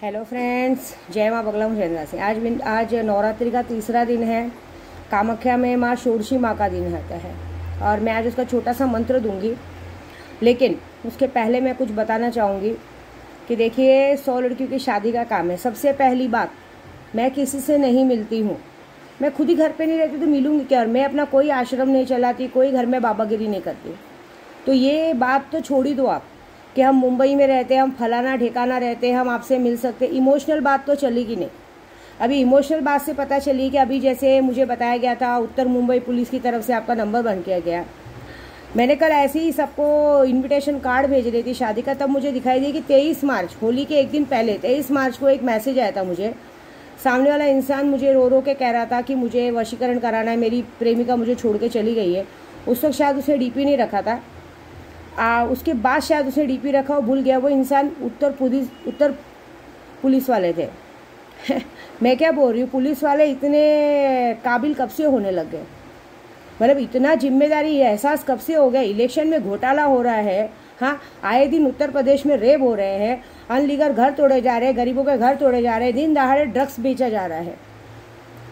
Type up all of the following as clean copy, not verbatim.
Hello friends, जय माँ बगला मुझेंद्रा से। आज नवरात्रि का तीसरा दिन है। कामाख्या में माँ षोडशी माँ का दिन रहता है और मैं आज उसका छोटा सा मंत्र दूंगी। लेकिन उसके पहले मैं कुछ बताना चाहूँगी कि देखिए, 100 लड़कियों की शादी का काम है। सबसे पहली बात, मैं किसी से नहीं मिलती हूँ। मैं खुद ही घर पे नहीं रहती तो मिलूँगी क्या। और मैं अपना कोई आश्रम नहीं चलाती, कोई घर में बाबागिरी नहीं करती। तो ये बात तो छोड़ ही दो आप कि हम मुंबई में रहते हैं, हम फलाना ठिकाना रहते हैं, हम आपसे मिल सकते। इमोशनल बात तो चलेगी नहीं। अभी इमोशनल बात से पता चली कि अभी जैसे मुझे बताया गया था, उत्तर मुंबई पुलिस की तरफ से आपका नंबर बंद किया गया। मैंने कल ऐसे ही सबको इनविटेशन कार्ड भेज रही थी शादी का, तब मुझे दिखाई दिया कि 23 मार्च, होली के एक दिन पहले 23 मार्च को एक मैसेज आया था मुझे। सामने वाला इंसान मुझे रो रो के कह रहा था कि मुझे वशीकरण कराना है, मेरी प्रेमिका मुझे छोड़ के चली गई है। उस वक्त शायद उसे डीपी नहीं रखा था, उसके बाद शायद उसने डीपी रखा और भूल गया। वो इंसान उत्तर पुलिस वाले थे। मैं क्या बोल रही हूँ, पुलिस वाले इतने काबिल कब से होने लग गए? मतलब इतना जिम्मेदारी एहसास कब से हो गया? इलेक्शन में घोटाला हो रहा है, हाँ, आए दिन उत्तर प्रदेश में रेप हो रहे हैं, अनलीगल घर तोड़े जा रहे हैं, गरीबों के घर तोड़े जा रहे हैं, दिन दहाड़े ड्रग्स बेचा जा रहा है।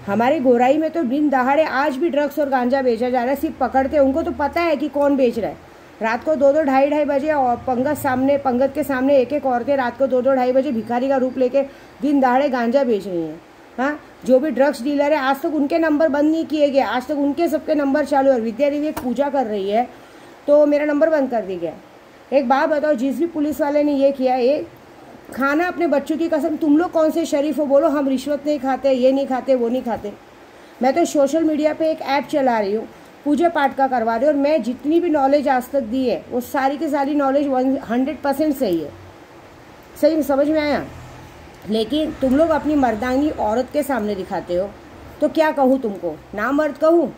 हमारी गोराई में तो दिन दहाड़े आज भी ड्रग्स और गांजा बेचा जा रहा है। सिर्फ पकड़ते, उनको तो पता है कि कौन बेच रहा है। रात को 2-2, ढाई बजे और पंगत के सामने एक औरतें रात को 2-2, ढाई बजे भिखारी का रूप लेके दिन दहाड़े गांजा बेच रही हैं। हाँ, जो भी ड्रग्स डीलर है, आज तक उनके नंबर बंद नहीं किए गए, आज तक उनके सबके नंबर चालू है। और विद्या देवी एक पूजा कर रही है तो मेरा नंबर बंद कर दिया गया। एक बात बताओ, जिस भी पुलिस वाले ने ये किया, ये खाना अपने बच्चों की कसम, तुम लोग कौन से शरीफ हो बोलो? हम रिश्वत नहीं खाते, ये नहीं खाते, वो नहीं खाते। मैं तो सोशल मीडिया पे एक ऐप चला रही हूँ, पूजा पाठ का करवा रही हूँ, और मैं जितनी भी नॉलेज आज तक दी है वो सारी की सारी नॉलेज 100% सही है। सही समझ में आया? लेकिन तुम लोग अपनी मर्दांगी औरत के सामने दिखाते हो तो क्या कहूँ तुमको? ना मर्द कहूँ?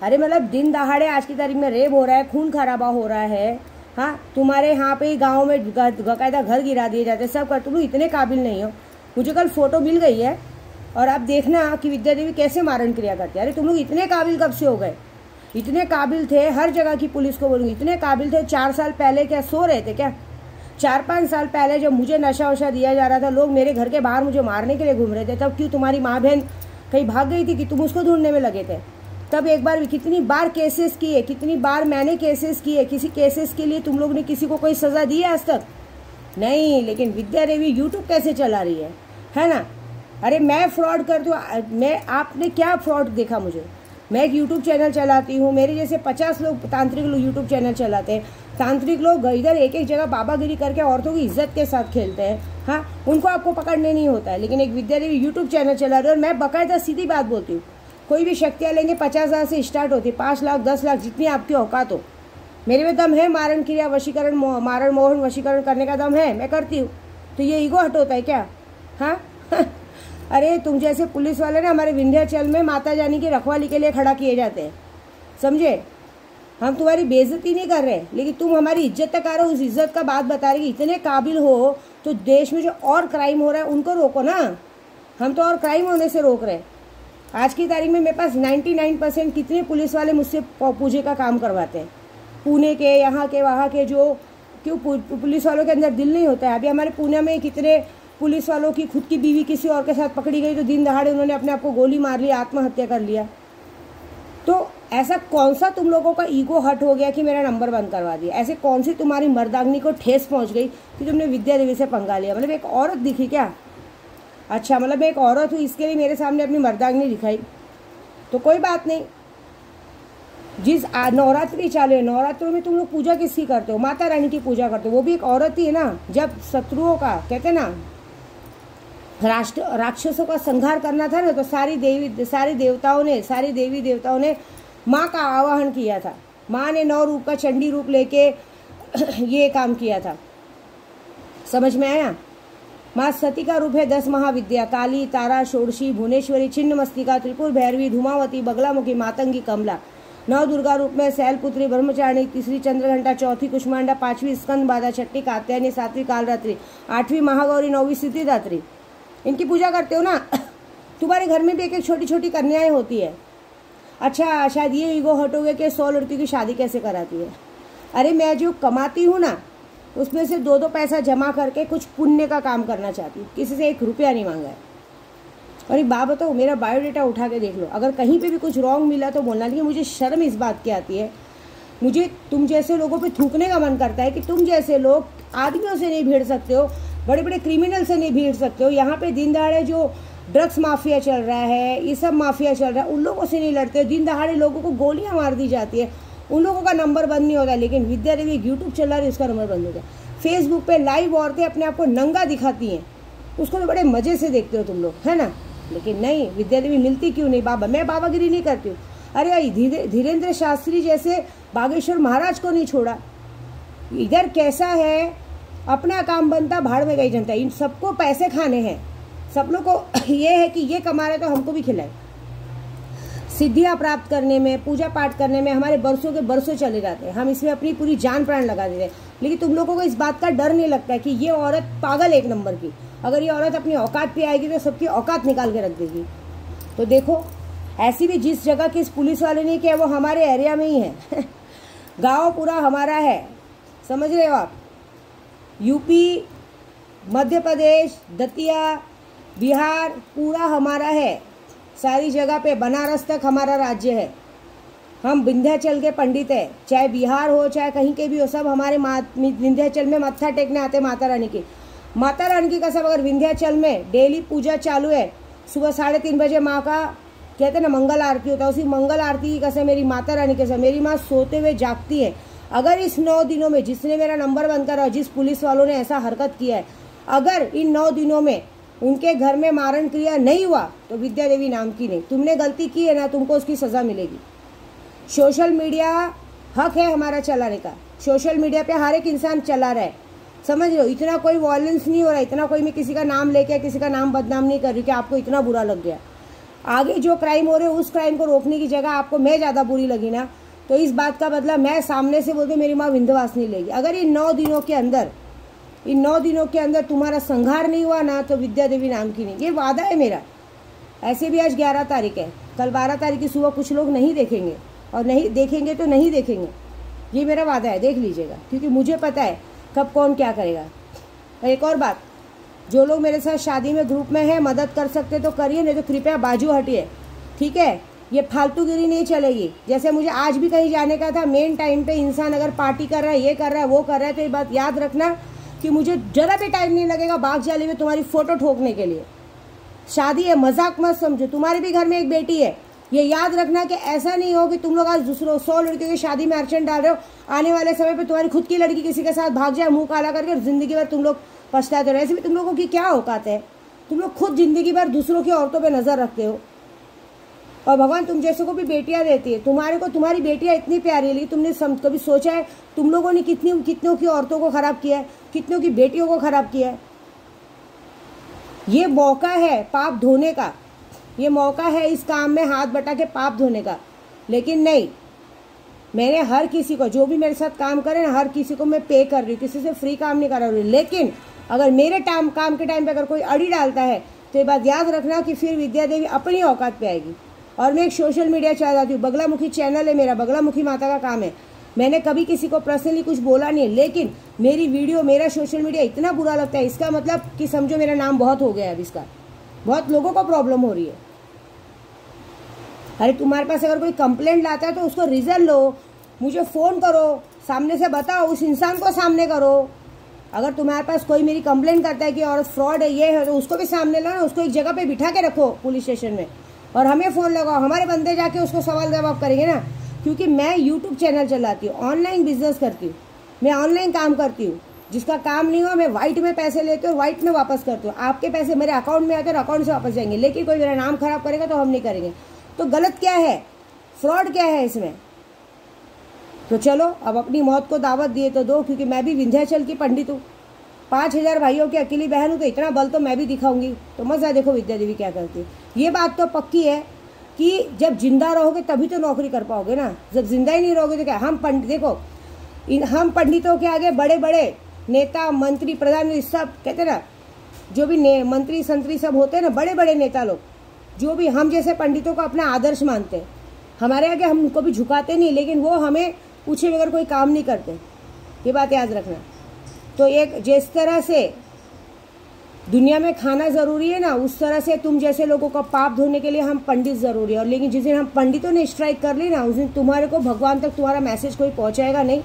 अरे मतलब दिन दहाड़े आज की तारीख में रेप हो रहा है, खून खराबा हो रहा है। हाँ, तुम्हारे यहाँ पे ही गाँव में बाकायदा घर गिरा दिए जाते, सब कर। तुम लोग इतने काबिल नहीं हो। मुझे कल फोटो मिल गई है और आप देखना कि विद्या देवी कैसे मारण क्रिया करती है। अरे तुम लोग इतने काबिल कब से हो गए? इतने काबिल थे, हर जगह की पुलिस को बोलूँगी, इतने काबिल थे। 4 साल पहले क्या सो रहे थे क्या? 4-5 साल पहले जब मुझे नशा वशा दिया जा रहा था, लोग मेरे घर के बाहर मुझे मारने के लिए घूम रहे थे, तब क्यों तुम्हारी माँ बहन कहीं भाग गई थी कि तुम उसको ढूंढने में लगे थे? तब एक बार, कितनी बार केसेस किए, कितनी बार मैंने केसेस किए। किसी केसेस के लिए तुम लोग ने किसी को कोई सजा दी है आज तक? नहीं। लेकिन विद्या देवी यूट्यूब कैसे चला रही है ना? अरे मैं फ्रॉड कर दूँ? आपने क्या फ्रॉड देखा मुझे? मैं एक यूट्यूब चैनल चलाती हूँ, मेरे जैसे 50 लोग तांत्रिक लोग यूट्यूब चैनल चलाते हैं। तांत्रिक लोग इधर एक जगह बाबागिरी करके औरतों की इज्जत के साथ खेलते हैं। हाँ, उनको आपको पकड़ने नहीं होता है। लेकिन एक विद्या देवी यूट्यूब चैनल चला रही है और मैं बाकायदा सीधी बात बोलती हूँ, कोई भी शक्तियाँ लेंगे 50,000 से स्टार्ट होती है, 5 लाख 10 लाख, जितनी आपकी औकात हो। मेरे में दम है, मारण क्रिया वशीकरण, मारण मोहन वशीकरण करने का दम है, मैं करती हूँ। तो ये ईगो हट होता है क्या? हाँ अरे तुम जैसे पुलिस वाले ना हमारे विंध्याचल में माता जानी की रखवाली के लिए खड़ा किए जाते हैं, समझे? हम तुम्हारी बेइज्जती नहीं कर रहे, लेकिन तुम हमारी इज्जत तक आ रहे हो। उस इज्जत का बात बता रहे कि इतने काबिल हो तो देश में जो और क्राइम हो रहा है उनको रोको ना। हम तो और क्राइम होने से रोक रहे हैं। आज की तारीख में मेरे पास 99% कितने पुलिस वाले मुझसे पूजे का काम करवाते हैं, पुणे के, यहाँ के, वहाँ के। जो क्यों पुलिस वालों के अंदर दिल नहीं होता है? अभी हमारे पुणे में कितने पुलिस वालों की खुद की बीवी किसी और के साथ पकड़ी गई तो दिन दहाड़े उन्होंने अपने आप को गोली मार ली, आत्महत्या कर लिया। तो ऐसा कौन सा तुम लोगों का ईगो हट हो गया कि मेरा नंबर बंद करवा दिया? ऐसे कौन सी तुम्हारी मर्दांगी को ठेस पहुंच गई कि तुमने विद्या देवी से पंगा लिया? मतलब एक औरत दिखी क्या? अच्छा, मतलब मैं एक औरत हूँ इसके लिए मेरे सामने अपनी मर्दांगी दिखाई? तो कोई बात नहीं। जिस नवरात्रि चालू है, नवरात्रों में तुम लोग पूजा किसकी करते हो? माता रानी की पूजा करते हो, वो भी एक औरत ही है ना। जब शत्रुओं का, कहते ना, राक्षसों का संहार करना था ना, तो सारी देवी देवताओं ने माँ का आवाहन किया था। माँ ने 9 रूप का चंडी रूप लेके ये काम किया था। समझ में आया? माँ सती का रूप है 10 महाविद्या, काली, तारा, षोडशी, भुवनेश्वरी, छिन्नमस्तिका, त्रिपुर भैरवी, धूमावती, बगलामुखी, मातंगी, कमला। 9 दुर्गा रूप में शैलपुत्री, ब्रह्मचारिणी, तीसरी चंद्रघंटा, चौथी कुष्मांडा, 5वीं स्कंद बाधा, छठी कात्यायनी, 7वीं कालरात्रि, 8वीं महागौरी, 9वीं सिद्धिदात्री। इनकी पूजा करते हो ना? तुम्हारे घर में भी एक एक छोटी छोटी कन्याएं होती है। अच्छा, शायद ये ईगो हट हो गया कि 100 लड़कियों की शादी कैसे कराती है। अरे मैं जो कमाती हूँ ना, उसमें से 2-2 पैसा जमा करके कुछ पुण्य का काम करना चाहती हूँ, किसी से 1 रुपया नहीं मांगा है। और एक बात बताओ, मेरा बायोडाटा उठा के देख लो, अगर कहीं पे भी कुछ रॉन्ग मिला तो बोलना। लेकिन मुझे शर्म इस बात की आती है, मुझे तुम जैसे लोगों पे थूकने का मन करता है कि तुम जैसे लोग आदमियों से नहीं भिड़ सकते हो, बड़े बड़े क्रिमिनल से नहीं भिड़ सकते हो। यहाँ पे दिन दहाड़े जो ड्रग्स माफिया चल रहा है, ये सब माफिया चल रहा है, उन लोगों से नहीं लड़ते। दिन दहाड़े लोगों को गोलियां मार दी जाती है, उन लोगों का नंबर बंद नहीं होता। लेकिन विद्या देवी यूट्यूब चला रही है, उसका नंबर बंद हो गया। फेसबुक पे लाइव औरतें अपने आप को नंगा दिखाती हैं, उसको तो बड़े मजे से देखते हो तुम लोग, है ना। लेकिन नहीं, विद्या देवी मिलती क्यों नहीं? बाबा, मैं बाबागिरी नहीं करती हूँ। अरे धीरेन्द्र शास्त्री जैसे बागेश्वर महाराज को नहीं छोड़ा। इधर कैसा है, अपना काम बनता, भाड़ में गई जनता। इन सबको पैसे खाने हैं, सब लोग को ये है कि ये कमा रहे तो हमको भी खिलाए। सिद्धियां प्राप्त करने में, पूजा पाठ करने में हमारे बरसों के बरसों चले जाते हैं, हम इसमें अपनी पूरी जान प्राण लगा देते हैं। लेकिन तुम लोगों को इस बात का डर नहीं लगता कि ये औरत पागल 1 नंबर की, अगर ये औरत अपनी औकात पे आएगी तो सबकी औकात निकाल के रख देगी। तो देखो, ऐसी भी जिस जगह की इस पुलिस वाले ने किया वो हमारे एरिया में ही है गांव पूरा हमारा है, समझ रहे हो आप। यूपी, मध्य प्रदेश, दतिया, बिहार पूरा हमारा है, सारी जगह पे, बनारस तक हमारा राज्य है। हम विंध्याचल के पंडित है, चाहे बिहार हो चाहे कहीं के भी हो, सब हमारे विंध्याचल में मत्था टेकने आते माता रानी की। माता रानी की कसम, अगर विंध्याचल में डेली पूजा चालू है, सुबह 3:30 बजे माँ का कहते हैं ना मंगल आरती होता है, उसी मंगल आरती की कसम, मेरी माता रानी की कसम, मेरी माँ सोते हुए जागती है। अगर इस 9 दिनों में जिसने मेरा नंबर बंद करा, जिस पुलिस वालों ने ऐसा हरकत किया है, अगर इन 9 दिनों में उनके घर में मारण क्रिया नहीं हुआ तो विद्या देवी नाम की नहीं। तुमने गलती की है ना, तुमको उसकी सजा मिलेगी। सोशल मीडिया हक है हमारा चलाने का, सोशल मीडिया पे हर एक इंसान चला रहा है, समझ लो। इतना कोई वॉयलेंस नहीं हो रहा, इतना कोई मैं किसी का नाम लेके किसी का नाम बदनाम नहीं कर रही कि आपको इतना बुरा लग गया। आगे जो क्राइम हो रहे उस क्राइम को रोकने की जगह आपको मैं ज़्यादा बुरी लगी ना, तो इस बात का बदला मैं सामने से बोलते मेरी माँ विंध्यवासिनी लेगी। अगर इन 9 दिनों के अंदर तुम्हारा संहार नहीं हुआ ना, तो विद्या देवी नाम की नहीं। ये वादा है मेरा। ऐसे भी आज 11 तारीख है, कल 12 तारीख की सुबह कुछ लोग नहीं देखेंगे, और नहीं देखेंगे तो नहीं देखेंगे, ये मेरा वादा है, देख लीजिएगा। क्योंकि मुझे पता है कब कौन क्या करेगा। एक और बात, जो लोग मेरे साथ शादी में ग्रुप में है, मदद कर सकते तो करिए, नहीं तो कृपया बाजू हटिए, ठीक है। ये फालतूगिरी नहीं चलेगी। जैसे मुझे आज भी कहीं जाने का था, मेन टाइम पे इंसान अगर पार्टी कर रहा है, ये कर रहा है, वो कर रहा है, तो ये बात याद रखना कि मुझे जरा भी टाइम नहीं लगेगा बाग जाली में तुम्हारी फोटो ठोकने के लिए। शादी है, मजाक मत समझो, तुम्हारे भी घर में एक बेटी है। ये याद रखना कि ऐसा नहीं हो कि तुम लोग आज दूसरों 100 लड़कियों की शादी में अर्चन डाल रहे हो, आने वाले समय पे तुम्हारी खुद की लड़की किसी के साथ भाग जाए मुंह काला करके, जिंदगी भर तुम लोग पछताते रहो। ऐसे भी तुम लोगों की क्या औकात है? तुम लोग खुद जिंदगी भर दूसरों की औरतों पे नजर रखते हो, और भगवान तुम जैसे को भी बेटियां देती है। तुम्हारे को तुम्हारी बेटियां इतनी प्यारी है, लेकिन तुमने कभी सोचा है तुम लोगों ने कितनों की औरतों को खराब किया है, कितनों की बेटियों को खराब किया है। ये मौका है पाप धोने का, ये मौका है इस काम में हाथ बटा के पाप धोने का। लेकिन नहीं, मैंने हर किसी को, जो भी मेरे साथ काम करे ना, हर किसी को मैं पे कर रही हूँ, किसी से फ्री काम नहीं करा रही। लेकिन अगर मेरे काम के टाइम पे अगर कोई अड़ी डालता है तो ये बात याद रखना कि फिर विद्या देवी अपनी औकात पे आएगी। और मैं एक सोशल मीडिया चलाती हूँ, बगलामुखी चैनल है मेरा, बगलामुखी माता का काम है। मैंने कभी किसी को पर्सनली कुछ बोला नहीं है, लेकिन मेरी वीडियो, मेरा सोशल मीडिया इतना बुरा लगता है, इसका मतलब कि समझो मेरा नाम बहुत हो गया है अब, इसका बहुत लोगों को प्रॉब्लम हो रही है। अरे तुम्हारे पास अगर कोई कंप्लेंट लाता है तो उसको रीजन लो, मुझे फ़ोन करो, सामने से बताओ, उस इंसान को सामने करो। अगर तुम्हारे पास कोई मेरी कंप्लेंट करता है कि औरत फ्रॉड है, ये है, तो उसको भी सामने लाओ, उसको एक जगह पे बिठा के रखो पुलिस स्टेशन में, और हमें फ़ोन लगाओ, हमारे बंदे जाके उसको सवाल जवाब करेंगे ना। क्योंकि मैं यूट्यूब चैनल चलाती हूँ, ऑनलाइन बिजनेस करती हूँ, मैं ऑनलाइन काम करती हूँ। जिसका काम नहीं हुआ मैं वाइट में पैसे लेती हूँ, वाइट में वापस करती हूँ। आपके पैसे मेरे अकाउंट में आते हैं, अकाउंट से वापस जाएंगे। लेकिन कोई मेरा नाम खराब करेगा तो हम नहीं करेंगे। तो गलत क्या है, फ्रॉड क्या है इसमें? तो चलो अब अपनी मौत को दावत दिए तो दो, क्योंकि मैं भी विंध्याचल की पंडित हूँ, 5000 भाइयों की अकेली बहन हूँ, तो इतना बल तो मैं भी दिखाऊंगी। तो मजा देखो विद्या देवी क्या करती है। ये बात तो पक्की है कि जब जिंदा रहोगे तभी तो नौकरी कर पाओगे ना, जब जिंदा ही नहीं रहोगे तो क्या। हम पंडित देखो, हम पंडितों के आगे बड़े बड़े नेता, मंत्री, प्रधानमंत्री सब कहते ना, जो भी मंत्री संतरी सब होते हैं ना, बड़े बड़े नेता लोग, जो भी हम जैसे पंडितों को अपना आदर्श मानते हैं, हमारे आगे हम उनको भी झुकाते नहीं, लेकिन वो हमें पूछे बगैर कोई काम नहीं करते। ये बात याद रखना। तो एक जिस तरह से दुनिया में खाना ज़रूरी है ना, उस तरह से तुम जैसे लोगों का पाप धोने के लिए हम पंडित ज़रूरी है। और लेकिन जिस दिन हम पंडितों ने स्ट्राइक कर ली ना, उस दिन तुम्हारे को भगवान तक तुम्हारा मैसेज कोई पहुंचाएगा नहीं।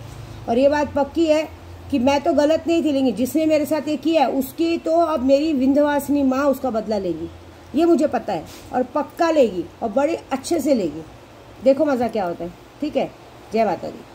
और ये बात पक्की है कि मैं तो गलत नहीं थी, लेकिन जिसने मेरे साथ ये किया है उसकी तो अब मेरी विंध्यवासिनी माँ उसका बदला लेगी, ये मुझे पता है, और पक्का लेगी और बड़े अच्छे से लेगी। देखो मज़ा क्या होता है। ठीक है, जय माता दी।